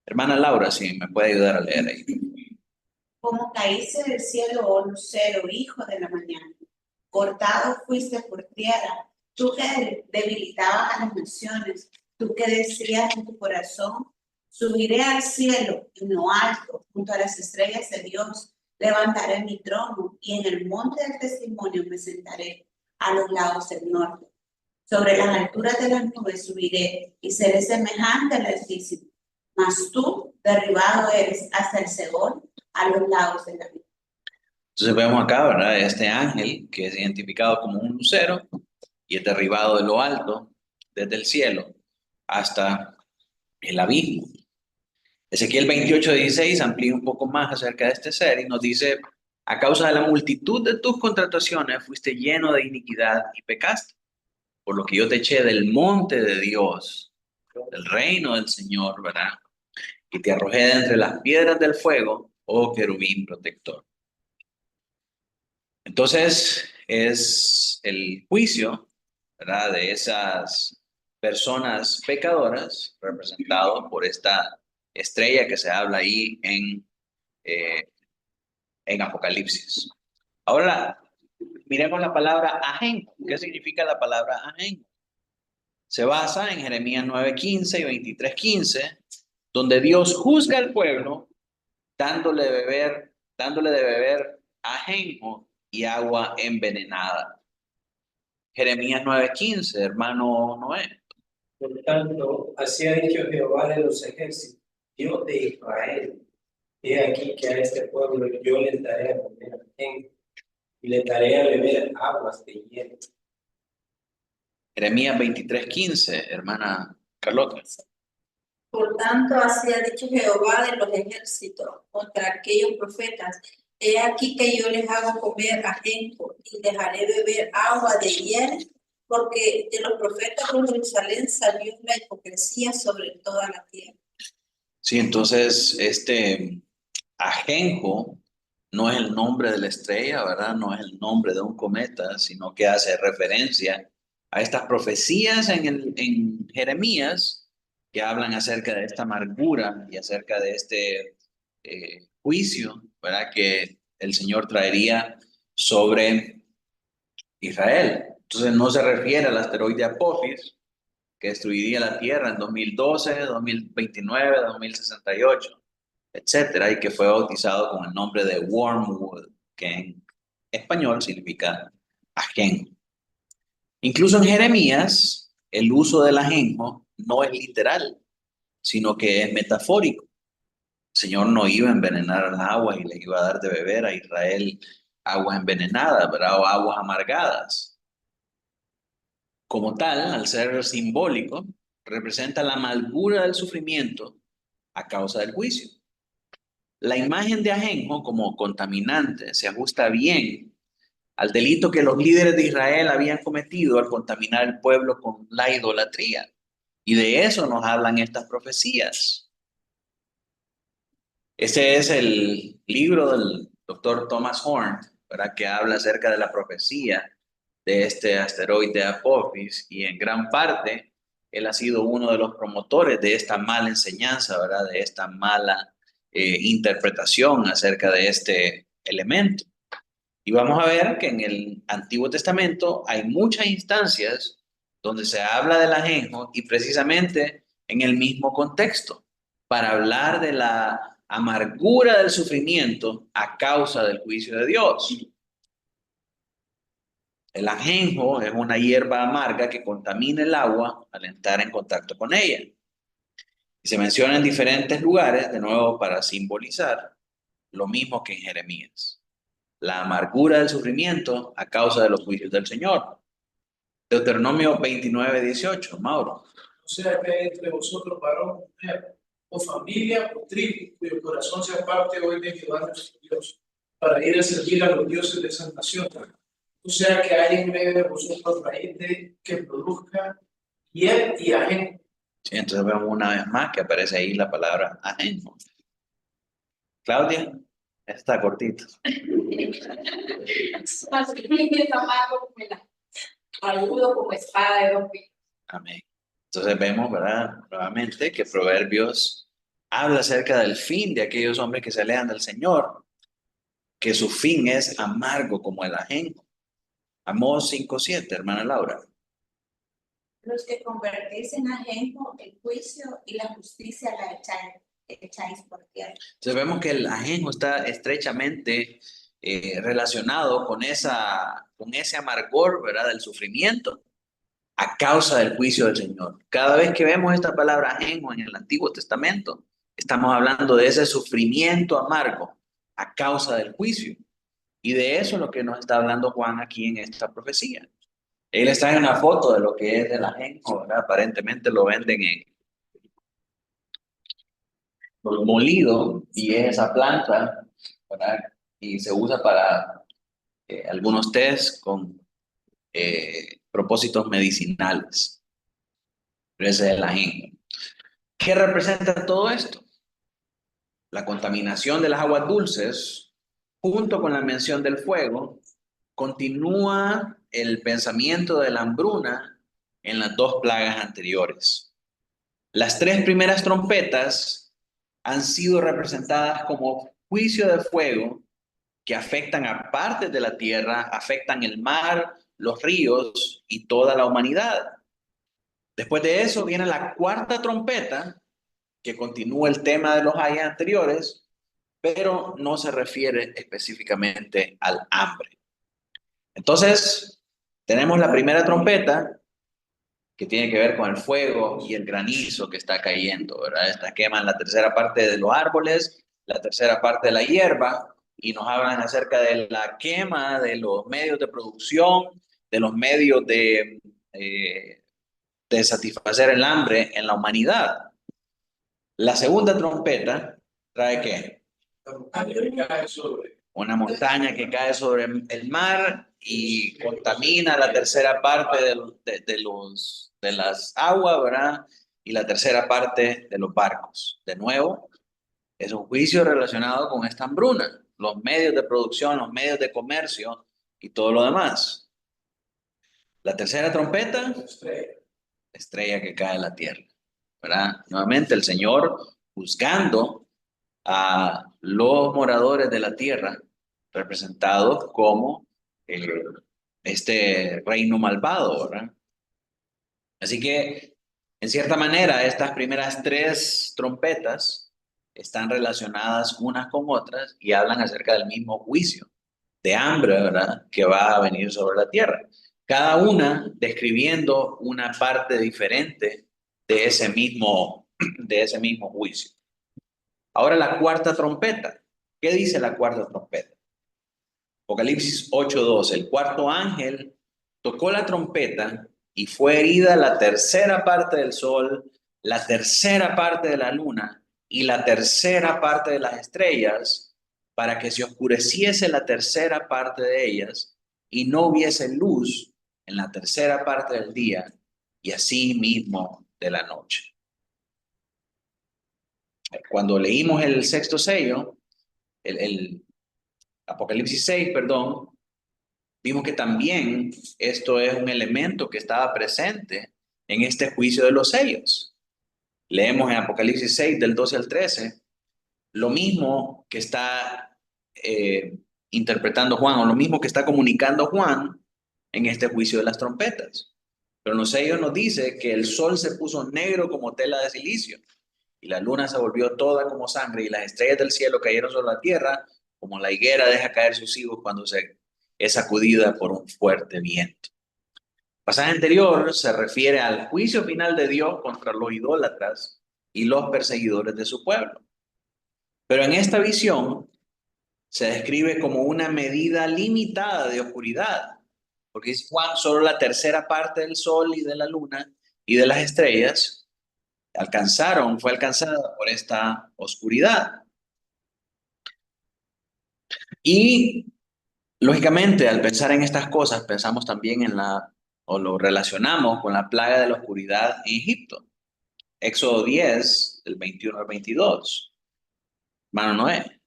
Hermana Laura, si me puede ayudar a leer ahí. Como caíste del cielo, oh lucero, hijo de la mañana, cortado fuiste por tierra, tú que debilitabas a las naciones, tú que decías en tu corazón, subiré al cielo en lo alto, junto a las estrellas de Dios, levantaré mi trono y en el monte del testimonio me sentaré a los lados del norte. Sobre las alturas de las nubes subiré y seré semejante al Altísimo. Mas tú, derribado eres hasta el Seol, a los lados de la vida. Entonces vemos acá, ¿verdad? Este ángel que es identificado como un lucero y es derribado de lo alto, desde el cielo hasta el abismo. Ezequiel 28:16 amplía un poco más acerca de este ser y nos dice: a causa de la multitud de tus contrataciones fuiste lleno de iniquidad y pecaste, por lo que yo te eché del monte de Dios, del reino del Señor, ¿verdad? Y te arrojé de entre las piedras del fuego, oh querubín protector. Entonces es el juicio, ¿verdad?, de esas personas pecadoras, representado por esta estrella que se habla ahí en Apocalipsis. Ahora, miremos la palabra ajenjo. ¿Qué significa la palabra ajenjo? Se basa en Jeremías 9:15 y 23:15, donde Dios juzga al pueblo dándole de beber ajenjo y agua envenenada. Jeremías 9:15, hermano Noé. Por tanto, así ha dicho Jehová de los ejércitos, Dios de Israel: he aquí que a este pueblo yo les daré a comer ajenjo y les daré a beber aguas de hielo. Jeremías 23:15, hermana Carlota. Por tanto, así ha dicho Jehová de los ejércitos contra aquellos profetas: he aquí que yo les hago comer ajenjo y les haré beber agua de hiel, porque de los profetas de Jerusalén salió la hipocresía sobre toda la tierra. Sí, entonces este ajenjo no es el nombre de la estrella, ¿verdad? No es el nombre de un cometa, sino que hace referencia a estas profecías en Jeremías que hablan acerca de esta amargura y acerca de este juicio, ¿verdad?, que el Señor traería sobre Israel. Entonces no se refiere al asteroide Apophis, que destruiría la Tierra en 2012, 2029, 2068, etcétera, y que fue bautizado con el nombre de Wormwood, que en español significa ajenjo. Incluso en Jeremías, el uso del ajenjo no es literal, sino que es metafórico. El Señor no iba a envenenar las aguas y le iba a dar de beber a Israel aguas envenenadas, ¿verdad?, o aguas amargadas. Como tal, al ser simbólico, representa la amargura del sufrimiento a causa del juicio. La imagen de ajenjo como contaminante se ajusta bien al delito que los líderes de Israel habían cometido al contaminar el pueblo con la idolatría. Y de eso nos hablan estas profecías. Este es el libro del doctor Thomas Horn, ¿verdad?, que habla acerca de la profecía de este asteroide Apophis, y en gran parte él ha sido uno de los promotores de esta mala enseñanza, ¿verdad?, de esta mala interpretación acerca de este elemento. Y vamos a ver que en el Antiguo Testamento hay muchas instancias donde se habla del ajenjo y precisamente en el mismo contexto, para hablar de la amargura del sufrimiento a causa del juicio de Dios. El ajenjo es una hierba amarga que contamina el agua al entrar en contacto con ella. Y se menciona en diferentes lugares, de nuevo, para simbolizar lo mismo que en Jeremías. La amargura del sufrimiento a causa de los juicios del Señor. Deuteronomio 29:18, Mauro. O sea que hay entre vosotros varón, mujer, o familia, o tribu, cuyo corazón se aparte hoy de Jehová nuestro Dios, para ir a servir a los dioses de esas naciones. O sea que hay en medio de vosotros raíz que produzca hiel y ajeno. Sí, entonces vemos una vez más que aparece ahí la palabra ajeno. Claudia, está cortito. Agudo como espada de dos filos. Amén. Entonces vemos, ¿verdad? Nuevamente que Proverbios habla acerca del fin de aquellos hombres que se alejan del Señor, que su fin es amargo como el ajeno. Amós 5:7, hermana Laura. Los que convertís en ajenjo el juicio y la justicia la echáis por tierra. Entonces vemos que el ajenjo está estrechamente relacionado con ese amargor, ¿verdad? Del sufrimiento a causa del juicio del Señor. Cada vez que vemos esta palabra ajenjo en el Antiguo Testamento, estamos hablando de ese sufrimiento amargo a causa del juicio. Y de eso es lo que nos está hablando Juan aquí en esta profecía. Él está en una foto de lo que es el ajenjo, ¿verdad? Aparentemente lo venden en molido y es esa planta, ¿verdad? Y se usa para algunos tés con propósitos medicinales. Pero ese es el ajenjo. ¿Qué representa todo esto? La contaminación de las aguas dulces, junto con la mención del fuego, continúa el pensamiento de la hambruna en las dos plagas anteriores. Las tres primeras trompetas han sido representadas como juicio de fuego que afectan a partes de la tierra, afectan el mar, los ríos y toda la humanidad. Después de eso viene la cuarta trompeta, que continúa el tema de los ayes anteriores, pero no se refiere específicamente al hambre. Entonces, tenemos la primera trompeta, que tiene que ver con el fuego y el granizo que está cayendo, ¿verdad? Esta queman la tercera parte de los árboles, la tercera parte de la hierba, y nos hablan acerca de la quema de los medios de producción, de los medios de satisfacer el hambre en la humanidad. La segunda trompeta trae ¿qué? Una montaña que cae sobre el mar y contamina la tercera parte de las aguas, ¿verdad? Y la tercera parte de los barcos. De nuevo, es un juicio relacionado con esta hambruna, los medios de producción, los medios de comercio y todo lo demás. La tercera trompeta, estrella que cae en la tierra, ¿verdad? Nuevamente el Señor juzgando a los moradores de la tierra, representados como este reino malvado, ¿verdad? Así que, en cierta manera, estas primeras tres trompetas están relacionadas unas con otras y hablan acerca del mismo juicio de hambre, ¿verdad?, que va a venir sobre la tierra. Cada una describiendo una parte diferente de ese mismo juicio. Ahora la cuarta trompeta. ¿Qué dice la cuarta trompeta? Apocalipsis 8:12. El cuarto ángel tocó la trompeta y fue herida la tercera parte del sol, la tercera parte de la luna y la tercera parte de las estrellas, para que se oscureciese la tercera parte de ellas y no hubiese luz en la tercera parte del día y así mismo de la noche. Cuando leímos el sexto sello, el Apocalipsis 6, perdón, vimos que también esto es un elemento que estaba presente en este juicio de los sellos. Leemos en Apocalipsis 6, del 12 al 13, lo mismo que está interpretando Juan, o lo mismo que está comunicando Juan en este juicio de las trompetas. Pero en los sellos nos dice que el sol se puso negro como tela de silicio, y la luna se volvió toda como sangre, y las estrellas del cielo cayeron sobre la tierra, como la higuera deja caer sus higos cuando es sacudida por un fuerte viento. El pasaje anterior se refiere al juicio final de Dios contra los idólatras y los perseguidores de su pueblo. Pero en esta visión se describe como una medida limitada de oscuridad Porque dice Juan, solo la tercera parte del sol y de la luna y de las estrellas fue alcanzada por esta oscuridad. Y lógicamente, al pensar en estas cosas, pensamos también o lo relacionamos con la plaga de la oscuridad en Egipto. Éxodo 10, del 21 al 22. Hermano Noé.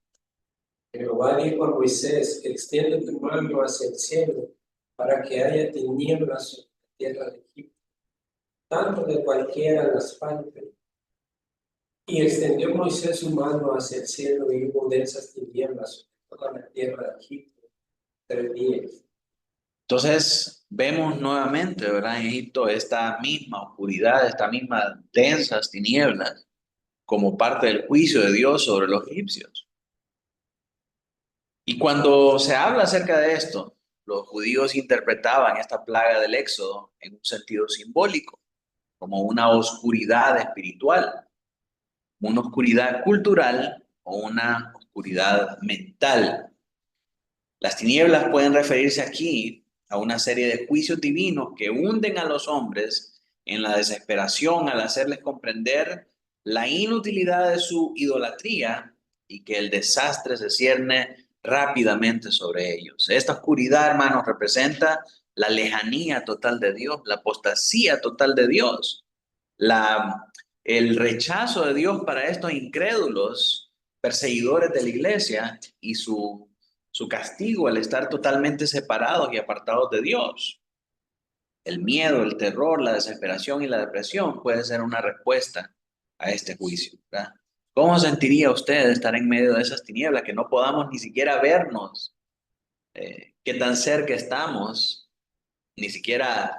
Jehová dijo a Moisés, extiende tu mano hacia el cielo para que haya tinieblas sobre la tierra de Egipto, tanto de cualquiera las falte. Y extendió Moisés su mano hacia el cielo y hubo densas tinieblas sobre toda la tierra de Egipto 3 días. Entonces, vemos nuevamente, ¿verdad? En Egipto esta misma oscuridad, estas mismas densas tinieblas, como parte del juicio de Dios sobre los egipcios. Y cuando se habla acerca de esto, los judíos interpretaban esta plaga del Éxodo en un sentido simbólico, como una oscuridad espiritual, una oscuridad cultural o una oscuridad mental. Las tinieblas pueden referirse aquí a una serie de juicios divinos que hunden a los hombres en la desesperación al hacerles comprender la inutilidad de su idolatría y que el desastre se cierne rápidamente sobre ellos. Esta oscuridad, hermanos, representa la lejanía total de Dios, la apostasía total de Dios, el rechazo de Dios para estos incrédulos, perseguidores de la iglesia y su castigo al estar totalmente separados y apartados de Dios. El miedo, el terror, la desesperación y la depresión puede ser una respuesta a este juicio, ¿verdad? ¿Cómo sentiría usted estar en medio de esas tinieblas, que no podamos ni siquiera vernos? ¿Qué tan cerca estamos? Ni siquiera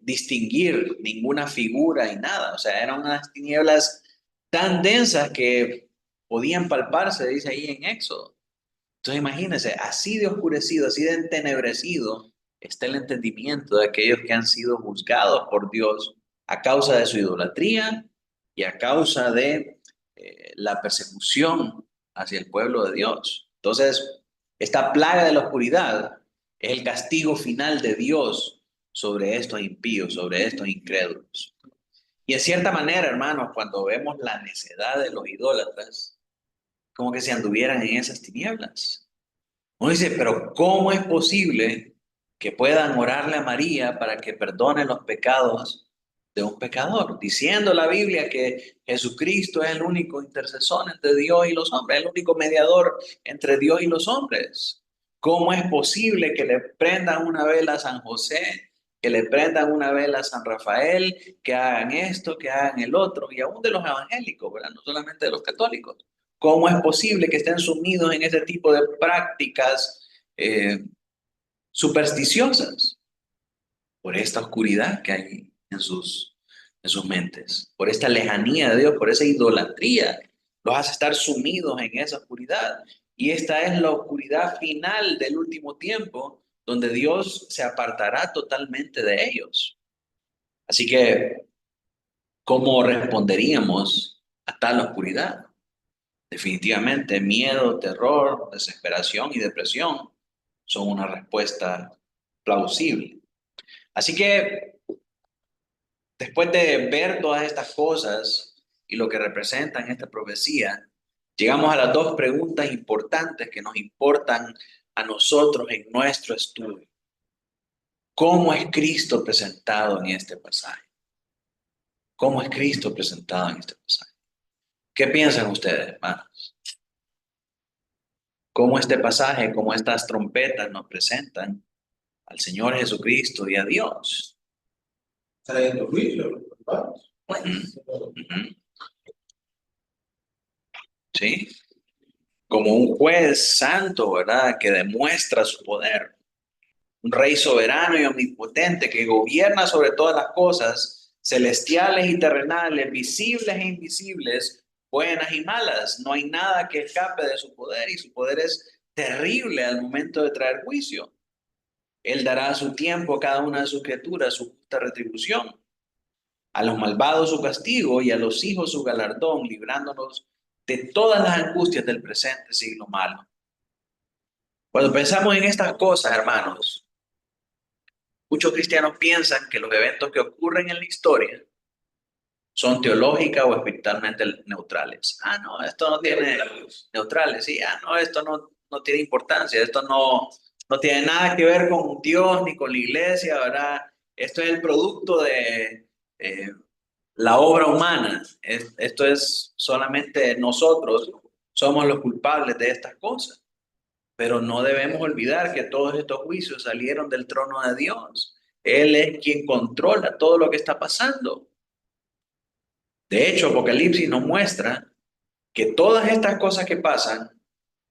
distinguir ninguna figura y nada. O sea, eran unas tinieblas tan densas que podían palparse, dice ahí en Éxodo. Entonces imagínense, así de oscurecido, así de entenebrecido está el entendimiento de aquellos que han sido juzgados por Dios a causa de su idolatría y a causa de la persecución hacia el pueblo de Dios. Entonces, esta plaga de la oscuridad es el castigo final de Dios sobre estos impíos, sobre estos incrédulos. Y en cierta manera, hermanos, cuando vemos la necedad de los idólatras, como que se anduvieran en esas tinieblas. Uno dice, pero ¿cómo es posible que puedan orarle a María para que perdone los pecados de un pecador? Diciendo la Biblia que Jesucristo es el único intercesor entre Dios y los hombres, el único mediador entre Dios y los hombres. ¿Cómo es posible que le prendan una vela a San José, que le prendan una vela a San Rafael, que hagan esto, que hagan el otro, y aún de los evangélicos, ¿verdad? No solamente de los católicos? ¿Cómo es posible que estén sumidos en ese tipo de prácticas supersticiosas? Por esta oscuridad que hay en sus mentes, por esta lejanía de Dios, por esa idolatría, los hace estar sumidos en esa oscuridad. Y esta es la oscuridad final del último tiempo, donde Dios se apartará totalmente de ellos. Así que, ¿cómo responderíamos a tal oscuridad? Definitivamente, miedo, terror, desesperación y depresión son una respuesta plausible. Así que, después de ver todas estas cosas y lo que representan esta profecía, llegamos a las dos preguntas importantes que nos importan a nosotros en nuestro estudio. ¿Cómo es Cristo presentado en este pasaje? ¿Cómo es Cristo presentado en este pasaje? ¿Qué piensan ustedes, hermanos? ¿Cómo este pasaje, cómo estas trompetas nos presentan al Señor Jesucristo y a Dios? Trayendo juicio, ¿verdad? ¿Sí? Como un juez santo, ¿verdad? Que demuestra su poder. Un rey soberano y omnipotente que gobierna sobre todas las cosas, celestiales y terrenales, visibles e invisibles, buenas y malas. No hay nada que escape de su poder y su poder es terrible al momento de traer juicio. Él dará a su tiempo a cada una de sus criaturas su justa retribución. A los malvados su castigo y a los hijos su galardón, librándonos de todas las angustias del presente siglo malo. Cuando pensamos en estas cosas, hermanos, Muchos cristianos piensan que los eventos que ocurren en la historia son teológicas o espiritualmente neutrales. Ah, no, esto no tiene neutrales, sí, ah, no, esto no tiene importancia, esto no tiene nada que ver con Dios ni con la iglesia, ¿verdad? Esto es el producto de la obra humana. Esto es solamente nosotros somos los culpables de estas cosas. Pero no debemos olvidar que todos estos juicios salieron del trono de Dios. Él es quien controla todo lo que está pasando. De hecho, Apocalipsis nos muestra que todas estas cosas que pasan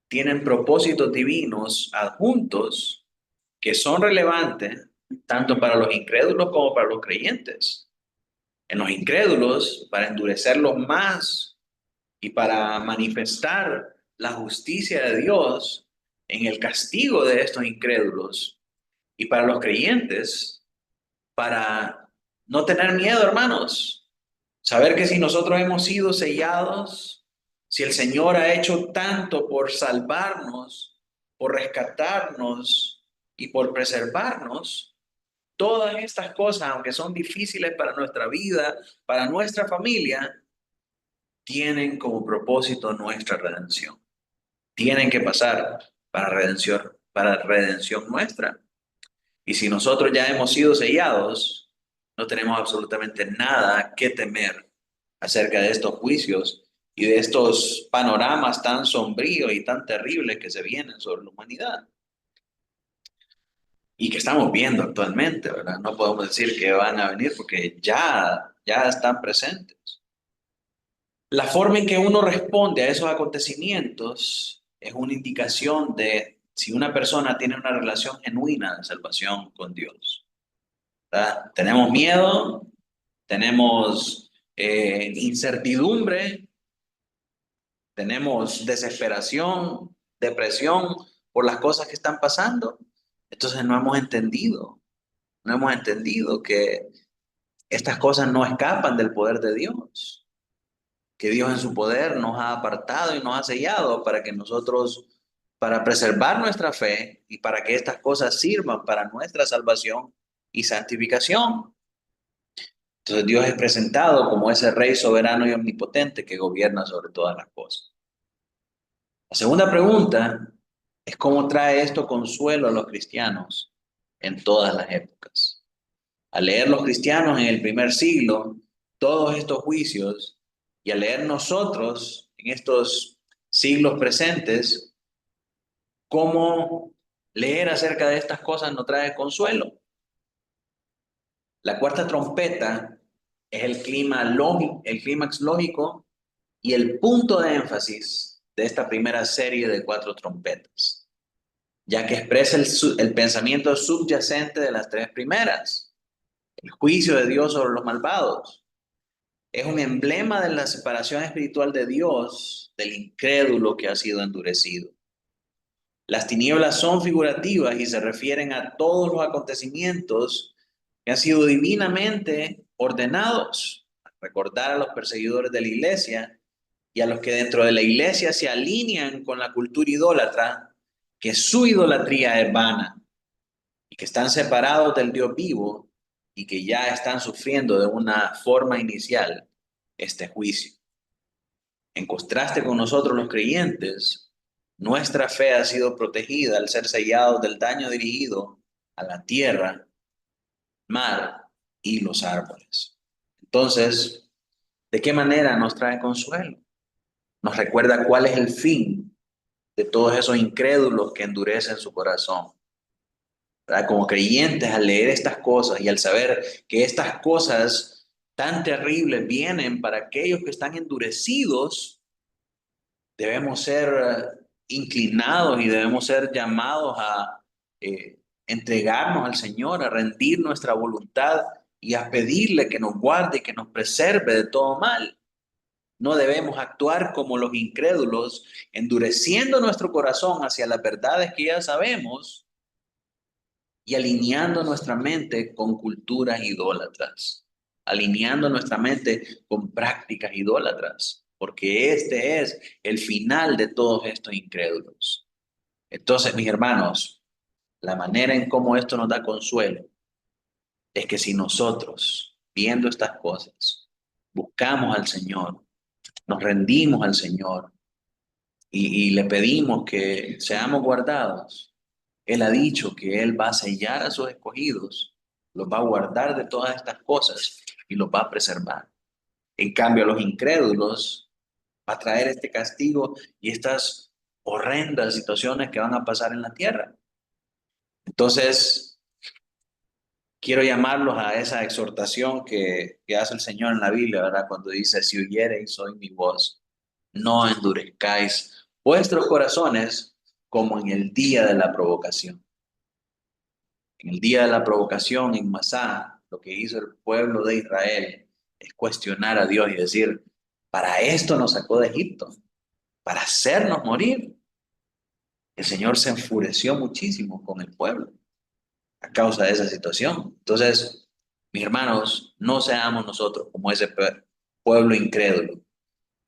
tienen propósitos divinos adjuntos que son relevantes tanto para los incrédulos como para los creyentes. En los incrédulos, para endurecerlos más y para manifestar la justicia de Dios en el castigo de estos incrédulos. Y para los creyentes, para no tener miedo, hermanos. Saber que si nosotros hemos sido sellados, si el Señor ha hecho tanto por salvarnos, por rescatarnos y por preservarnos, todas estas cosas, aunque son difíciles para nuestra vida, para nuestra familia, tienen como propósito nuestra redención. Tienen que pasar para redención nuestra. Y si nosotros ya hemos sido sellados, no tenemos absolutamente nada que temer acerca de estos juicios y de estos panoramas tan sombríos y tan terribles que se vienen sobre la humanidad. Y que estamos viendo actualmente, ¿verdad? No podemos decir que van a venir porque ya están presentes. La forma en que uno responde a esos acontecimientos es una indicación de si una persona tiene una relación genuina de salvación con Dios. ¿Verdad? Tenemos miedo, tenemos incertidumbre, tenemos desesperación, depresión por las cosas que están pasando. Entonces no hemos entendido que estas cosas no escapan del poder de Dios, que Dios en su poder nos ha apartado y nos ha sellado para que nosotros, para preservar nuestra fe y para que estas cosas sirvan para nuestra salvación y santificación. Entonces Dios es presentado como ese Rey soberano y omnipotente que gobierna sobre todas las cosas. La segunda pregunta es cómo trae esto consuelo a los cristianos en todas las épocas. Al leer los cristianos en el primer siglo todos estos juicios y al leer nosotros en estos siglos presentes, cómo leer acerca de estas cosas nos trae consuelo. La cuarta trompeta es el clímax lógico y el punto de énfasis de esta primera serie de 4 trompetas, ya que expresa el pensamiento subyacente de las 3 primeras, el juicio de Dios sobre los malvados. Es un emblema de la separación espiritual de Dios del incrédulo que ha sido endurecido. Las tinieblas son figurativas y se refieren a todos los acontecimientos que han sido divinamente ordenados. Recordar a los perseguidores de la iglesia y a los que dentro de la iglesia se alinean con la cultura idólatra, que su idolatría es vana y que están separados del Dios vivo y que ya están sufriendo de una forma inicial este juicio. En contraste con nosotros los creyentes, nuestra fe ha sido protegida al ser sellados del daño dirigido a la tierra, mar y los árboles. Entonces, ¿de qué manera nos trae consuelo? Nos recuerda cuál es el fin de todos esos incrédulos que endurecen su corazón. ¿Verdad? Como creyentes, al leer estas cosas y al saber que estas cosas tan terribles vienen para aquellos que están endurecidos, debemos ser inclinados y debemos ser llamados a entregarnos al Señor, a rendir nuestra voluntad y a pedirle que nos guarde y que nos preserve de todo mal. No debemos actuar como los incrédulos, endureciendo nuestro corazón hacia las verdades que ya sabemos y alineando nuestra mente con culturas idólatras, alineando nuestra mente con prácticas idólatras, porque este es el final de todos estos incrédulos. Entonces, mis hermanos, la manera en cómo esto nos da consuelo es que si nosotros, viendo estas cosas, buscamos al Señor, nos rendimos al Señor y le pedimos que seamos guardados, Él ha dicho que Él va a sellar a sus escogidos, los va a guardar de todas estas cosas y los va a preservar. En cambio, a los incrédulos va a traer este castigo y estas horrendas situaciones que van a pasar en la tierra. Entonces, quiero llamarlos a esa exhortación que hace el Señor en la Biblia, ¿verdad? Cuando dice, si oyereis hoy mi voz, no endurezcáis vuestros corazones como en el día de la provocación. En el día de la provocación en Masá, lo que hizo el pueblo de Israel es cuestionar a Dios y decir, para esto nos sacó de Egipto, para hacernos morir. El Señor se enfureció muchísimo con el pueblo a causa de esa situación. Entonces, mis hermanos, no seamos nosotros como ese pueblo incrédulo,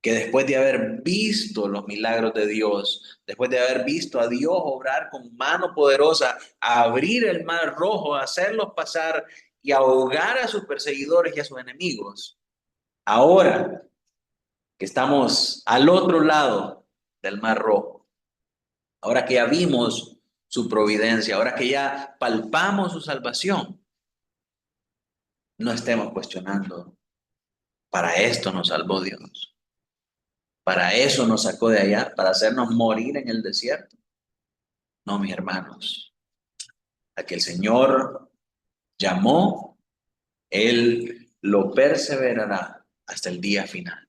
que después de haber visto los milagros de Dios, después de haber visto a Dios obrar con mano poderosa, abrir el mar rojo, hacerlos pasar y ahogar a sus perseguidores y a sus enemigos, ahora que estamos al otro lado del mar rojo, ahora que ya vimos su providencia, ahora que ya palpamos su salvación, no estemos cuestionando, para esto nos salvó Dios, para eso nos sacó de allá, para hacernos morir en el desierto. No, mis hermanos, a que el Señor llamó, Él lo perseverará hasta el día final.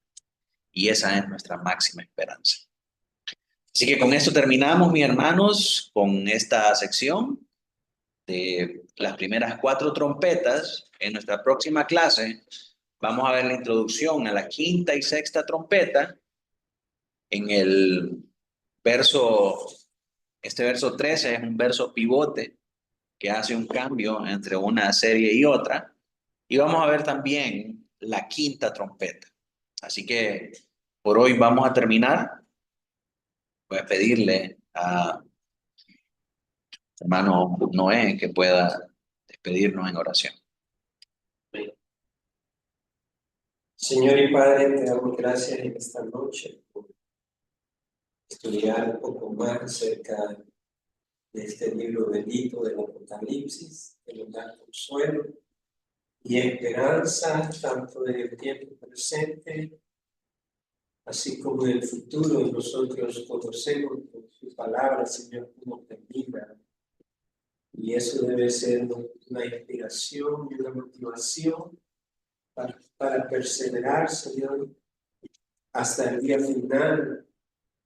Y esa es nuestra máxima esperanza. Así que con esto terminamos, mis hermanos, con esta sección de las primeras 4 trompetas. En nuestra próxima clase vamos a ver la introducción a la 5ª y 6ª trompeta. En el verso, este verso 13 es un verso pivote que hace un cambio entre una serie y otra. Y vamos a ver también la 5ª trompeta. Así que por hoy vamos a terminar. Voy a pedirle a hermano Noé que pueda despedirnos en oración. Señor y Padre, te damos gracias en esta noche por estudiar un poco más acerca de este libro bendito del Apocalipsis, que nos da consuelo y esperanza, tanto en el tiempo presente, así como en el futuro. Nosotros conocemos por su palabra, Señor, cómo termina. Y eso debe ser una inspiración y una motivación para perseverar, Señor, hasta el día final,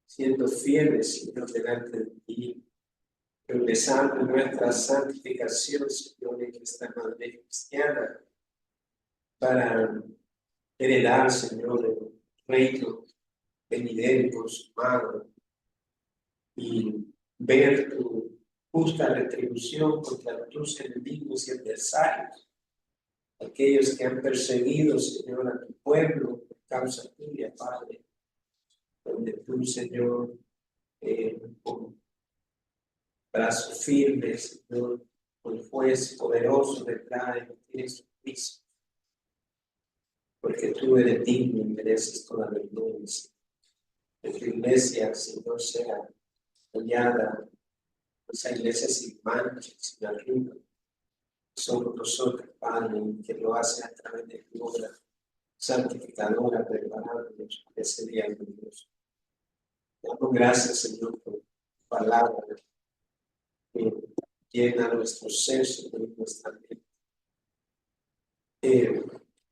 siendo fieles, Señor, delante de ti, progresando en nuestra santificación, Señor, en esta madre cristiana, para heredar, Señor, el reino venidero consumado y ver tu justa retribución contra tus enemigos y adversarios, aquellos que han perseguido, Señor, a tu pueblo por causa tuya, Padre, donde tú, Señor, con brazo firme, Señor, con juez poderoso detrás de Jesucristo, porque tú eres digno y mereces toda la gloria. Que tu iglesia, Señor, sea hallada, esa iglesia sin mancha, sin arruga. Somos nosotros, Padre, que lo hace a través de tu obra santificadora, preparándonos para ese día glorioso. Damos gracias, Señor, por tu palabra que llena nuestro ser, Señor, nuestra mente.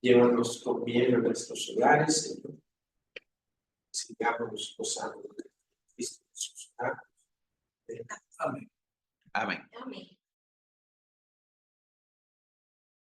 Llévanos con bien a nuestros hogares, Señor. Sigamos gozando